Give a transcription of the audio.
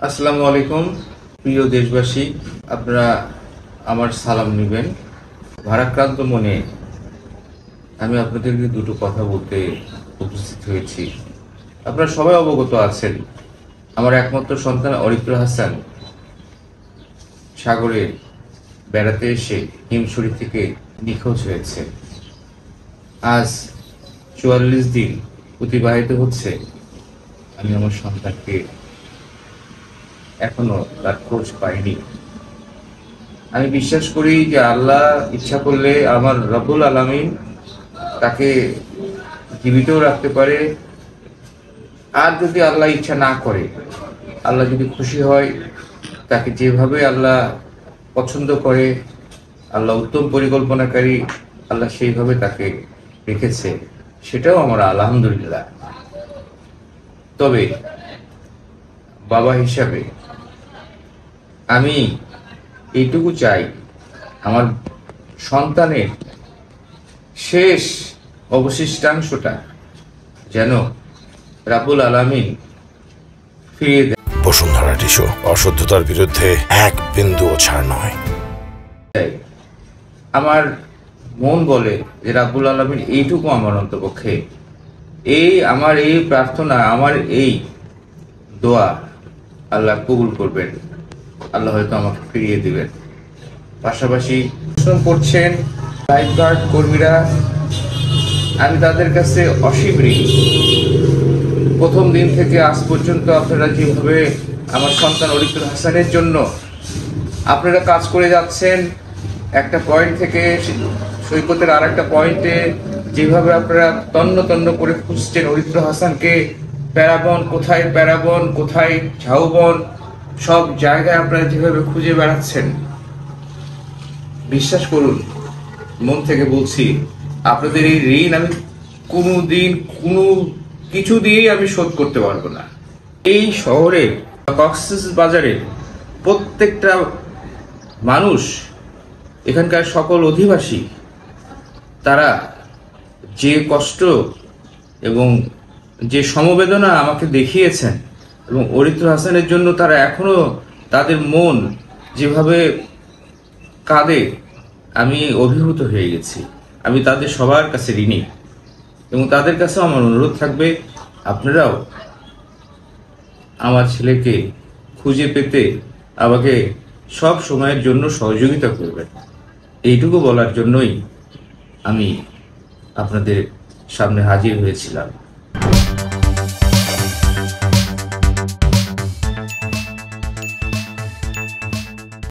আসসালামু আলাইকুম প্রিয় দেশবাসী, আপনারা আমার সালাম নেবেন। ভারাক্রান্ত মনে আমি আপনাদেরকে দুটো কথা বলতে উপস্থিত হয়েছি। আপনারা সবাই অবগত আছেন, আমার একমাত্র সন্তান অরিত্র হাসান সাগরে বেড়াতে এসে হিমছড়ি থেকে নিখোঁজ হয়েছে। আজ ৪৪ দিন অতিবাহিত হচ্ছে, আমি আমার সন্তানকে এখনো তার খোঁজ পাইনি। আমি বিশ্বাস করি যে আল্লাহ ইচ্ছা করলে আমার রব্বুল আলামিন তাকে জীবিতও রাখতে পারে, আর যদি আল্লাহ ইচ্ছা না করে, আল্লাহ যদি খুশি হয়, তাকে যেভাবে আল্লাহ পছন্দ করে, আল্লাহ উত্তম পরিকল্পনাকারী, আল্লাহ সেইভাবে তাকে রেখেছে, সেটাও আমার আলহামদুলিল্লাহ। তবে বাবা হিসাবে আমি এইটুকু চাই, আমার সন্তানের শেষ অবশিষ্টাংশটা যেন রাব্বুল আলামিন ফিরিয়ে দেয়। বসুন্ধরা টিস্যু, অশুদ্ধতার বিরুদ্ধে এক বিন্দুও ছাড় নয়। আমার মন বলে যে রাব্বুল আলামিন এইটুকু আমার অন্তপক্ষে, আমার এই প্রার্থনা, আমার এই দোয়া আল্লাহ কবুল করবেন, আল্লাহ হয়তো আমাকে ফিরিয়ে দিবেন। পাশাপাশি পরিশ্রম করছেন লাইফগার্ড কর্মীরা, আমি তাদের কাছে অসীম ঋণী। প্রথম দিন থেকে আজ পর্যন্ত আপনারা যেভাবে আমার সন্তান অরিত্র হাসানের জন্য আপনারা কাজ করে যাচ্ছেন, একটা পয়েন্ট থেকে সৈকতের আর একটা পয়েন্টে যেভাবে আপনারা তন্ন তন্ন করে খুঁজছেন অরিত্র হাসানকে, প্যারাবন কোথায় ঝাউবন, সব জায়গায় আপনারা যেভাবে খুঁজে বেড়াচ্ছেন, বিশ্বাস করুন, মন থেকে বলছি, আপনাদের এই ঋণ আমি কোনোদিন কোনো কিছু দিয়েই আমি শোধ করতে পারবো না। এই শহরের কক্সবাজারের প্রত্যেকটা মানুষ, এখানকার সকল অধিবাসী, তারা যে কষ্ট এবং যে সমবেদনা আমাকে দেখিয়েছেন, এবং অরিত্র হাসানের জন্য তারা এখনো তাদের মন যেভাবে কাঁদে, আমি অভিভূত হয়ে গেছি। আমি তাদের সবার কাছে ঋণী, এবং তাদের কাছেও আমার অনুরোধ থাকবে, আপনারাও আমার ছেলেকে খুঁজে পেতে আমাকে সব সময়ের জন্য সহযোগিতা করবেন। এইটুকু বলার জন্যই আমি আপনাদের সামনে হাজির হয়েছিলাম।